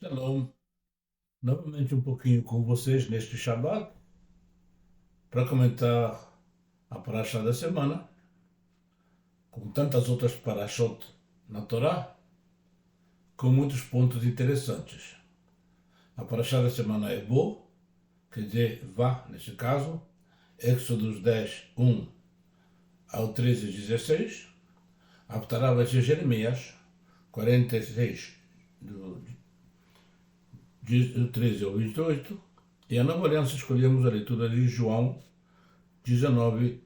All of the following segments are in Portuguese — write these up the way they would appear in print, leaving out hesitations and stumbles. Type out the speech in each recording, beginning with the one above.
Shalom, novamente um pouquinho com vocês neste Shabbat para comentar a paraxá da semana, com tantas outras parashot na Torá, com muitos pontos interessantes. A paraxá da semana é Bo, quer dizer, vá, neste caso, Êxodos 10, 1 ao 13, 16. A Ptará vai ser Jeremias, 46, do 13 ao 28. E a Nova Aliança escolhemos a leitura de João 19,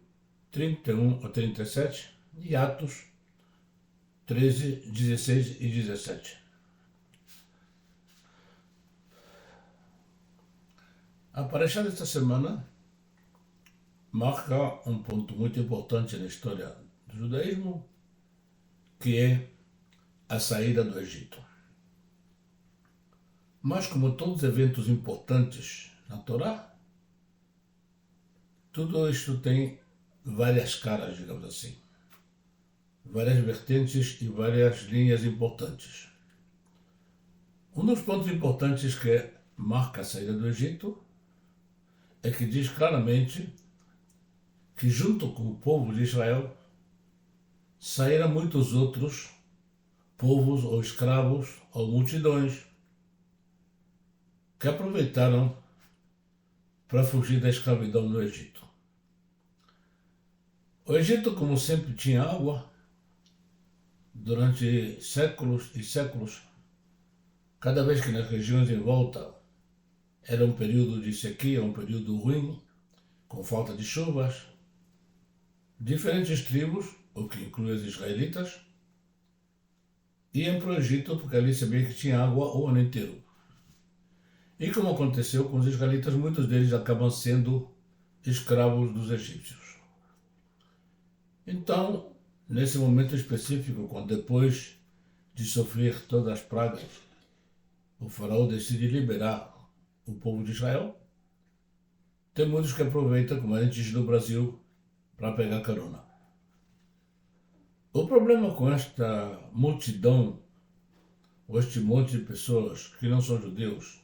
31 a 37 e Atos 13, 16 e 17. A paraxá desta semana marca um ponto muito importante na história do judaísmo, que é a saída do Egito. Mas como todos os eventos importantes na Torá, tudo isto tem várias caras, digamos assim, várias vertentes e várias linhas importantes. Um dos pontos importantes que marca a saída do Egito é que diz claramente que junto com o povo de Israel saíram muitos outros povos ou escravos ou multidões que aproveitaram para fugir da escravidão no Egito. O Egito, como sempre, tinha água durante séculos e séculos. Cada vez que nas regiões em volta era um período de sequia, um período ruim, com falta de chuvas, diferentes tribos, o que inclui os israelitas, iam para o Egito porque ali sabia que tinha água o ano inteiro. E como aconteceu com os israelitas, muitos deles acabam sendo escravos dos egípcios. Então, nesse momento específico, quando depois de sofrer todas as pragas, o faraó decide liberar o povo de Israel, tem muitos que aproveitam, como a gente diz no Brasil, para pegar carona. O problema com esta multidão, ou este monte de pessoas que não são judeus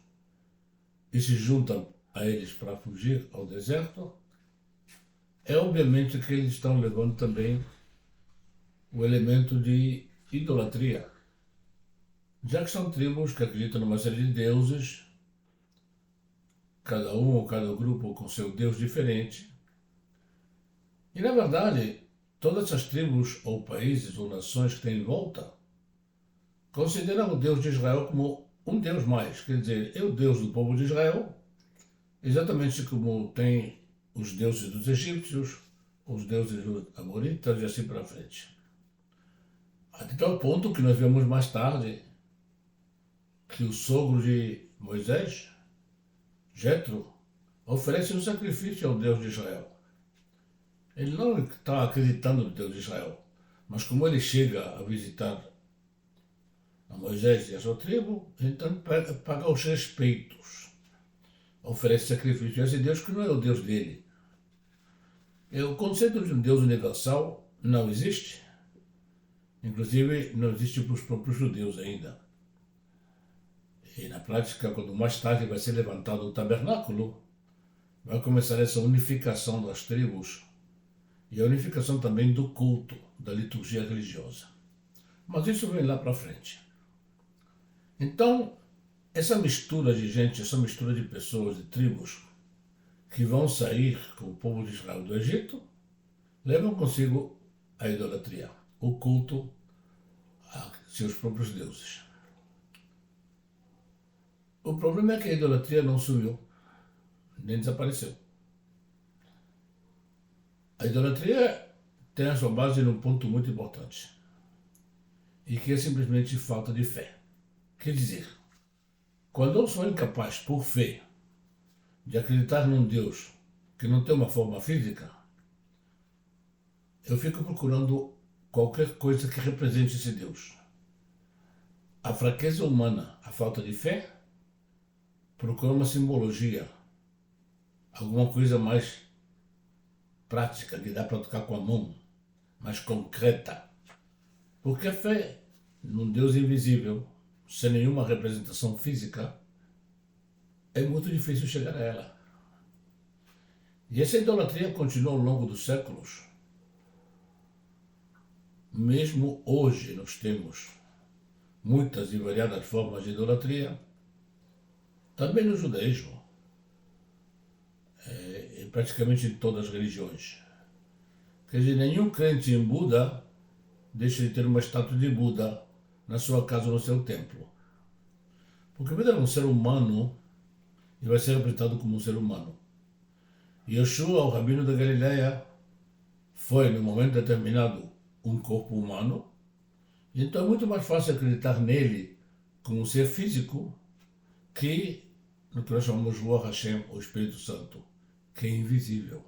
e se juntam a eles para fugir ao deserto, é obviamente que eles estão levando também o elemento de idolatria, já que são tribos que acreditam numa série de deuses, cada um ou cada grupo com seu deus diferente. E na verdade, todas essas tribos ou países ou nações que têm em volta consideram o Deus de Israel como um Deus mais, quer dizer, é o Deus do povo de Israel, exatamente como tem os deuses dos egípcios, os deuses dos amoritas e assim para frente. Até tal ponto que nós vemos mais tarde que o sogro de Moisés, Jetro, oferece um sacrifício ao Deus de Israel. Ele não está acreditando no Deus de Israel, mas como ele chega a visitar a Moisés e a sua tribo, então paga os respeitos, oferece sacrifício a esse Deus que não é o Deus dele. E o conceito de um Deus universal não existe, inclusive não existe para os próprios judeus ainda. E na prática, quando mais tarde vai ser levantado o tabernáculo, vai começar essa unificação das tribos e a unificação também do culto, da liturgia religiosa. Mas isso vem lá para frente. Então, essa mistura de gente, essa mistura de pessoas, de tribos, que vão sair com o povo de Israel do Egito, levam consigo a idolatria, o culto a seus próprios deuses. O problema é que a idolatria não sumiu, nem desapareceu. A idolatria tem a sua base num ponto muito importante, e que é simplesmente falta de fé. Quer dizer, quando eu sou incapaz, por fé, de acreditar num Deus que não tem uma forma física, eu fico procurando qualquer coisa que represente esse Deus. A fraqueza humana, a falta de fé, procura uma simbologia, alguma coisa mais prática, que dá para tocar com a mão, mais concreta. Porque a fé num Deus invisível, sem nenhuma representação física, é muito difícil chegar a ela. E essa idolatria continua ao longo dos séculos. Mesmo hoje nós temos muitas e variadas formas de idolatria, também no judaísmo, e praticamente em todas as religiões. Quer dizer, nenhum crente em Buda deixa de ter uma estátua de Buda na sua casa ou no seu templo. Porque Buda é um ser humano e vai ser representado como um ser humano. Yeshua, o rabino da Galileia, foi, no momento determinado, um corpo humano, e então é muito mais fácil acreditar nele como um ser físico que no que nós chamamos Ruach Hashem, o Espírito Santo, que é invisível.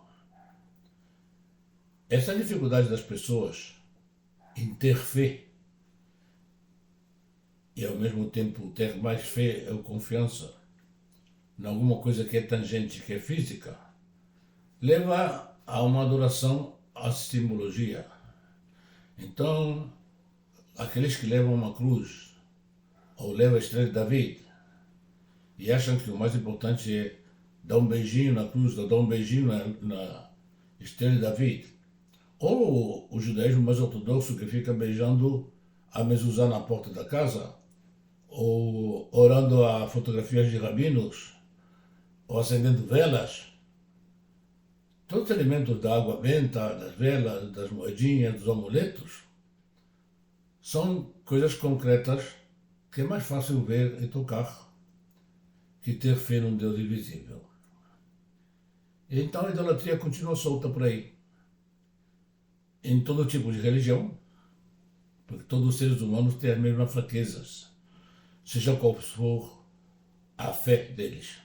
Essa dificuldade das pessoas em ter fé e ao mesmo tempo ter mais fé ou confiança em alguma coisa que é tangente, que é física, leva a uma adoração à simbologia. Então, aqueles que levam uma cruz ou levam a estrela de David e acham que o mais importante é dar um beijinho na cruz, ou dar um beijinho na estrela de David, ou o judaísmo mais ortodoxo que fica beijando a mezuzá na porta da casa, ou orando a fotografias de rabinos, ou acendendo velas. Todos os elementos da água benta, das velas, das moedinhas, dos amuletos, são coisas concretas que é mais fácil ver e tocar que ter fé num Deus invisível. Então a idolatria continua solta por aí, em todo tipo de religião, porque todos os seres humanos têm as mesmas fraquezas, seja qual for a fé deles,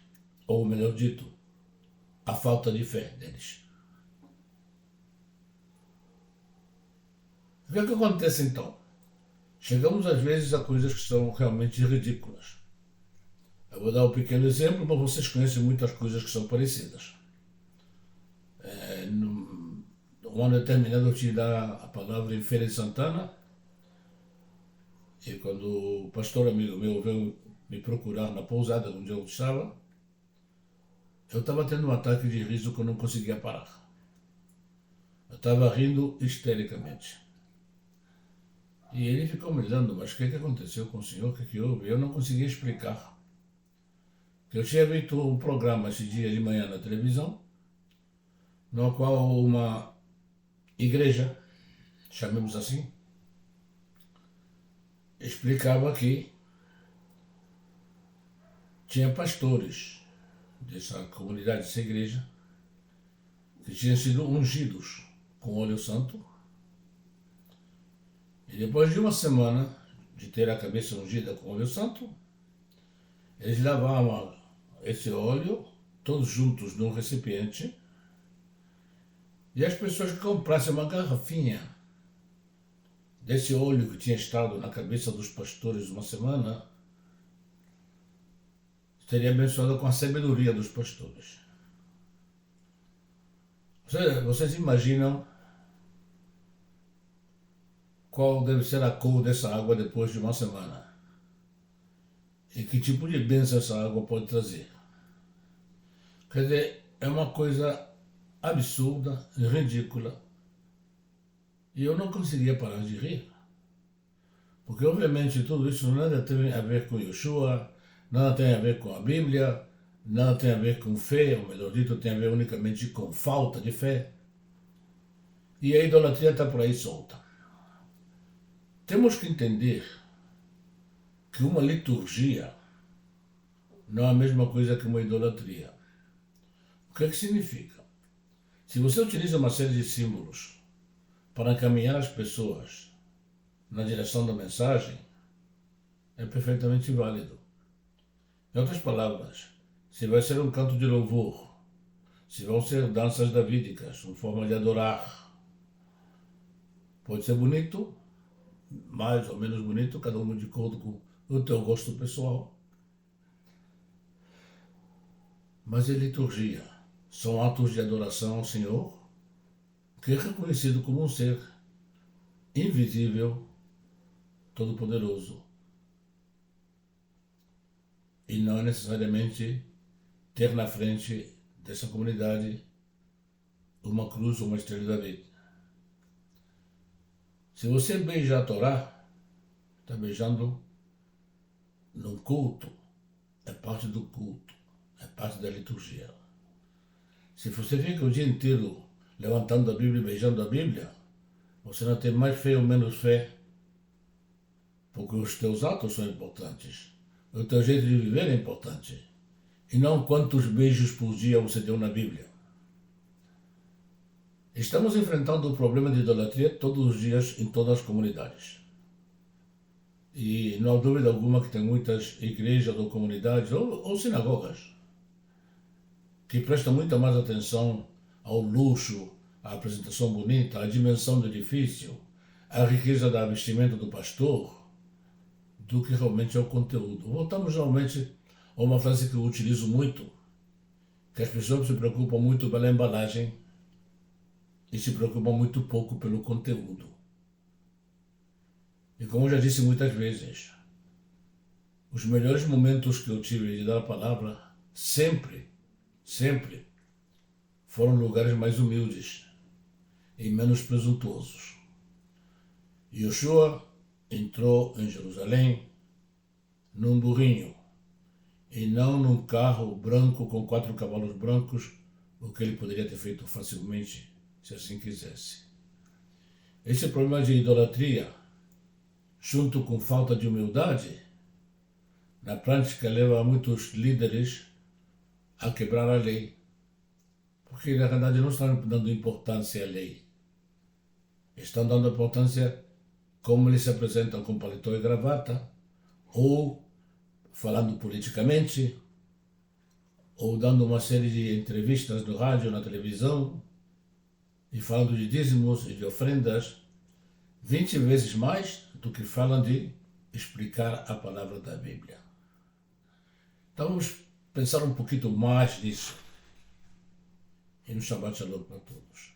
ou melhor dito, a falta de fé deles. O que é que acontece então? Chegamos às vezes a coisas que são realmente ridículas. Eu vou dar um pequeno exemplo, mas vocês conhecem muitas coisas que são parecidas. Um ano determinado eu tive a palavra em Feira de Santana, e quando o pastor amigo meu veio me procurar na pousada onde eu estava tendo um ataque de riso que eu não conseguia parar. Eu estava rindo histericamente. E ele ficou me olhando, mas o que aconteceu com o senhor? O que houve? Eu não conseguia explicar. Eu tinha visto um programa esse dia de manhã na televisão, no qual uma igreja, chamemos assim, explicava que tinha pastores dessa comunidade, dessa igreja, que tinham sido ungidos com óleo santo, e depois de uma semana de ter a cabeça ungida com óleo santo, eles lavavam esse óleo todos juntos num recipiente, e as pessoas que comprassem uma garrafinha desse óleo que tinha estado na cabeça dos pastores uma semana, seria abençoada com a sabedoria dos pastores. Vocês imaginam qual deve ser a cor dessa água depois de uma semana? E que tipo de bênção essa água pode trazer? Quer dizer, é uma coisa absurda, ridícula. E eu não conseguia parar de rir. Porque, obviamente, tudo isso nada tem a ver com Yeshua, nada tem a ver com a Bíblia, nada tem a ver com fé, ou melhor dito, tem a ver unicamente com falta de fé. E a idolatria está por aí solta. Temos que entender que uma liturgia não é a mesma coisa que uma idolatria. O que é que significa? Se você utiliza uma série de símbolos para encaminhar as pessoas na direção da mensagem, é perfeitamente válido. Em outras palavras, se vai ser um canto de louvor, se vão ser danças davídicas, uma forma de adorar, pode ser bonito, mais ou menos bonito, cada um de acordo com o teu gosto pessoal. Mas a liturgia são atos de adoração ao Senhor, que é reconhecido como um ser invisível, todo-poderoso, e não é necessariamente ter na frente dessa comunidade uma cruz ou uma estrela de David. Se você beija a Torá, está beijando num culto, é parte do culto, é parte da liturgia. Se você fica o dia inteiro levantando a Bíblia e beijando a Bíblia, você não tem mais fé ou menos fé, porque os teus atos são importantes, o teu jeito de viver é importante, e não quantos beijos por dia você deu na Bíblia. Estamos enfrentando o problema de idolatria todos os dias em todas as comunidades. E não há dúvida alguma que tem muitas igrejas ou comunidades ou sinagogas que prestam muita mais atenção ao luxo, à apresentação bonita, à dimensão do edifício, à riqueza da vestimenta do pastor, do que realmente ao conteúdo. Voltamos realmente a uma frase que eu utilizo muito, que as pessoas se preocupam muito pela embalagem e se preocupam muito pouco pelo conteúdo. E como eu já disse muitas vezes, os melhores momentos que eu tive de dar a palavra, sempre foram lugares mais humildes e menos presuntuosos. Yoshua entrou em Jerusalém num burrinho e não num carro branco com 4 cavalos brancos, o que ele poderia ter feito facilmente se assim quisesse. Esse problema de idolatria, junto com falta de humildade, na prática leva muitos líderes a quebrar a lei, porque na verdade não estão dando importância à lei, estão dando importância como eles se apresentam com paletó e gravata, ou falando politicamente, ou dando uma série de entrevistas no rádio, na televisão, e falando de dízimos e de ofrendas, 20 vezes mais do que falam de explicar a palavra da Bíblia. Então vamos pensar um pouquinho mais nisso. E no Shabbat Shalom para todos.